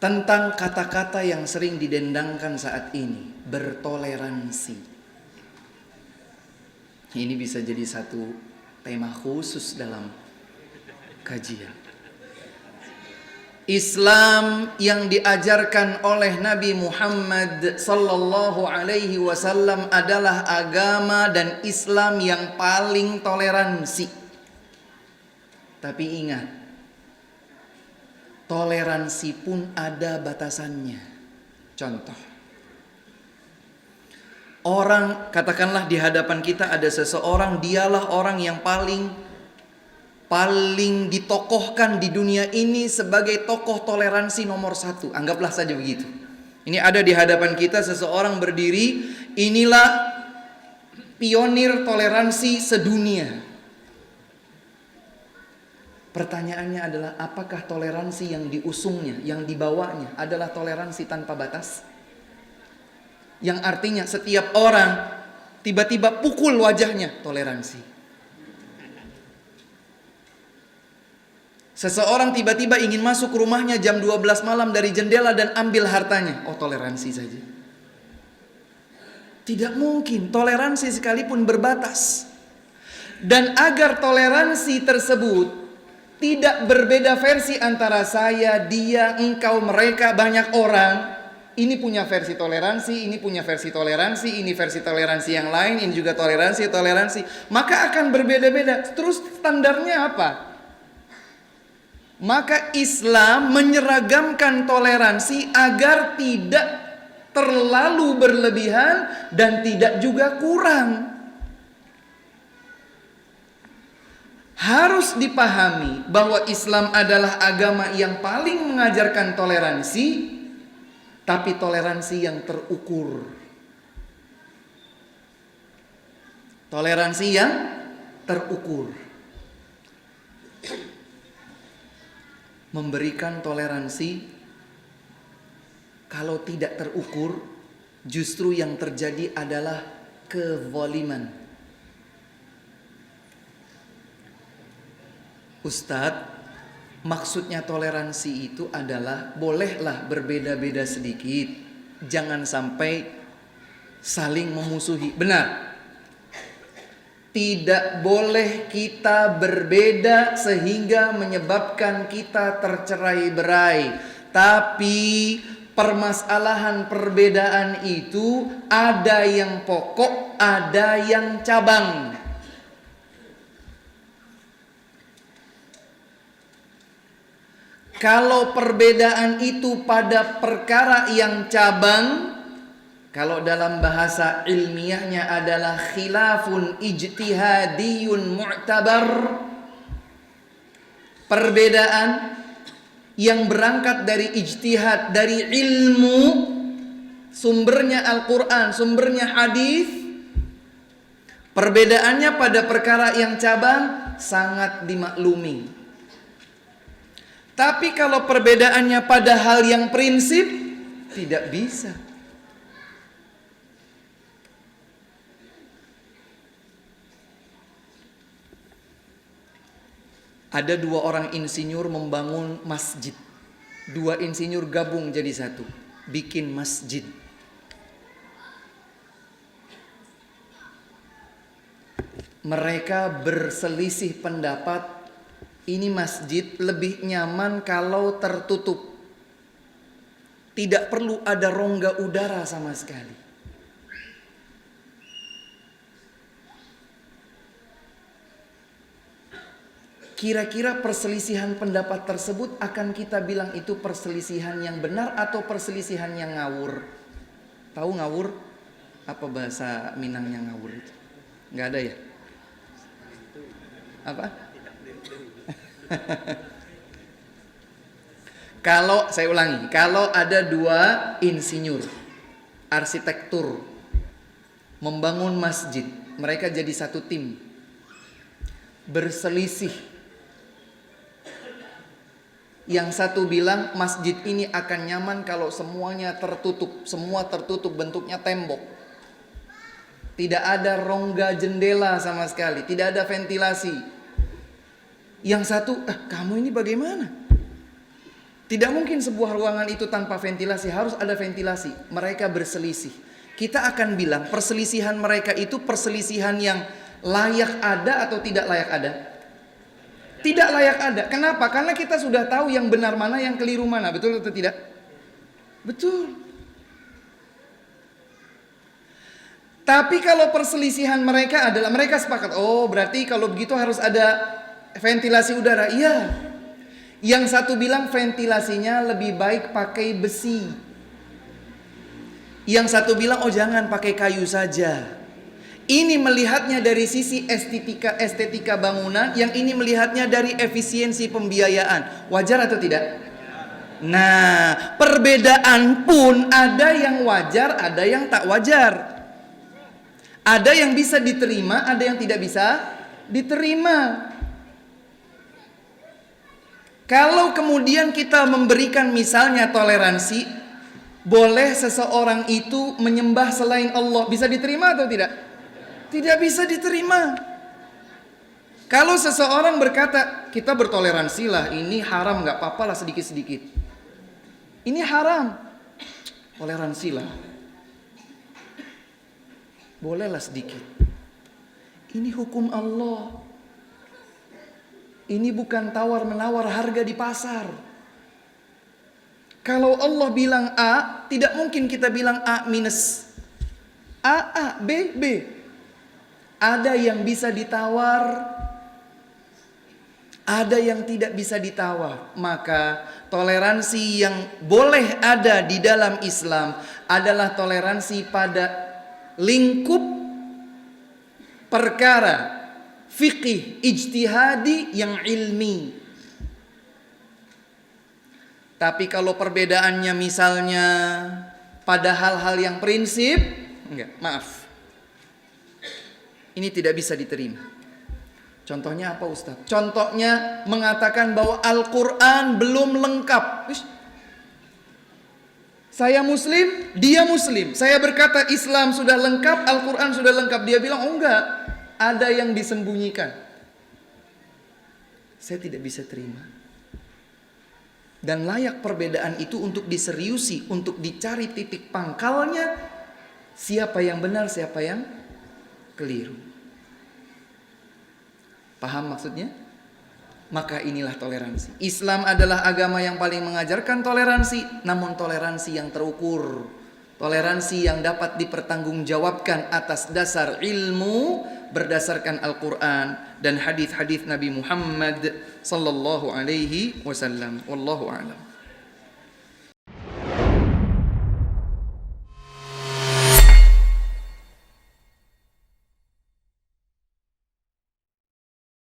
tentang kata-kata yang sering didendangkan saat ini, bertoleransi. Ini bisa jadi satu tema khusus dalam kajian. Islam yang diajarkan oleh Nabi Muhammad sallallahu alaihi wasallam adalah agama dan Islam yang paling toleransi. Tapi ingat, toleransi pun ada batasannya. Contoh, orang, katakanlah di hadapan kita ada seseorang, dialah orang yang paling ditokohkan di dunia ini sebagai tokoh toleransi nomor 1. Anggaplah saja begitu. Ini ada di hadapan kita seseorang berdiri, inilah pionir toleransi sedunia. Pertanyaannya adalah, apakah toleransi yang diusungnya, yang dibawanya adalah toleransi tanpa batas? Yang artinya setiap orang tiba-tiba pukul wajahnya, toleransi. Seseorang tiba-tiba ingin masuk rumahnya jam 12 malam dari jendela dan ambil hartanya, oh toleransi saja. Tidak mungkin, toleransi sekalipun berbatas. Dan agar toleransi tersebut tidak berbeda versi antara saya, dia, engkau, mereka, banyak orang. Ini punya versi toleransi, ini punya versi toleransi, ini versi toleransi yang lain, ini juga toleransi. Maka akan berbeda-beda. Terus standarnya apa? Maka Islam menyeragamkan toleransi agar tidak terlalu berlebihan dan tidak juga kurang. Harus dipahami bahwa Islam adalah agama yang paling mengajarkan toleransi, tapi toleransi yang terukur. Toleransi yang terukur. Memberikan toleransi kalau tidak terukur, justru yang terjadi adalah kezaliman. Ustadz, maksudnya toleransi itu adalah bolehlah berbeda-beda sedikit, jangan sampai saling memusuhi. Benar. Tidak boleh kita berbeda sehingga menyebabkan kita tercerai-berai. Tapi permasalahan perbedaan itu ada yang pokok, ada yang cabang. Kalau perbedaan itu pada perkara yang cabang, kalau dalam bahasa ilmiahnya adalah khilafun ijtihadiyun mu'tabar, perbedaan yang berangkat dari ijtihad, dari ilmu, sumbernya Al-Quran, sumbernya hadis. Perbedaannya pada perkara yang cabang sangat dimaklumi. Tapi kalau perbedaannya pada hal yang prinsip, tidak bisa. Ada 2 orang insinyur membangun masjid. 2 insinyur gabung jadi satu, bikin masjid. Mereka berselisih pendapat, ini masjid lebih nyaman kalau tertutup. Tidak perlu ada rongga udara sama sekali. Kira-kira perselisihan pendapat tersebut akan kita bilang itu perselisihan yang benar atau perselisihan yang ngawur? Tahu ngawur? Apa bahasa Minangnya ngawur itu? Nggak ada ya? Apa? Kalau saya ulangi, kalau ada 2 insinyur arsitektur membangun masjid, mereka jadi satu tim, berselisih. Yang satu bilang masjid ini akan nyaman kalau semuanya tertutup, semua tertutup, bentuknya tembok. Tidak ada rongga jendela sama sekali, tidak ada ventilasi. Yang satu, kamu ini bagaimana? Tidak mungkin sebuah ruangan itu tanpa ventilasi, harus ada ventilasi. Mereka berselisih. Kita akan bilang perselisihan mereka itu perselisihan yang layak ada atau tidak layak ada? Tidak layak ada. Kenapa? Karena kita sudah tahu yang benar mana, yang keliru mana. Betul atau tidak? Betul. Tapi kalau perselisihan mereka adalah mereka sepakat, oh berarti kalau begitu harus ada ventilasi udara. Iya. Yang satu bilang ventilasinya lebih baik pakai besi. Yang satu bilang oh jangan pakai kayu saja. Ini melihatnya dari sisi estetika bangunan, yang ini melihatnya dari efisiensi pembiayaan. Wajar atau tidak? Nah, perbedaan pun ada yang wajar, ada yang tak wajar. Ada yang bisa diterima, ada yang tidak bisa diterima. Kalau kemudian kita memberikan misalnya toleransi, boleh seseorang itu menyembah selain Allah, bisa diterima atau tidak? Tidak bisa diterima. Kalau seseorang berkata, kita bertoleransi lah, ini haram, gak apa-apa lah sedikit-sedikit. Ini haram, toleransi lah, bolehlah sedikit. Ini hukum Allah. Ini bukan tawar-menawar harga di pasar. Kalau Allah bilang A, tidak mungkin kita bilang A minus. A, B, B. Ada yang bisa ditawar, ada yang tidak bisa ditawar. Maka toleransi yang boleh ada di dalam Islam adalah toleransi pada lingkup perkara fikih ijtihadi yang ilmi. Tapi kalau perbedaannya misalnya pada hal-hal yang prinsip, enggak, maaf, ini tidak bisa diterima. Contohnya apa Ustaz? Contohnya mengatakan bahwa Al-Quran belum lengkap. Saya muslim, dia muslim. Saya berkata Islam sudah lengkap, Al-Quran sudah lengkap. Dia bilang oh enggak, ada yang disembunyikan. Saya tidak bisa terima. Dan layak perbedaan itu untuk diseriusi, untuk dicari titik pangkalnya, siapa yang benar, siapa yang keliru. Paham maksudnya? Maka inilah toleransi. Islam adalah agama yang paling mengajarkan toleransi, namun toleransi yang terukur. Toleransi yang dapat dipertanggungjawabkan atas dasar ilmu, berdasarkan Al-Quran dan hadis-hadis Nabi Muhammad sallallahu alaihi wasallam. Wallahu a'lam.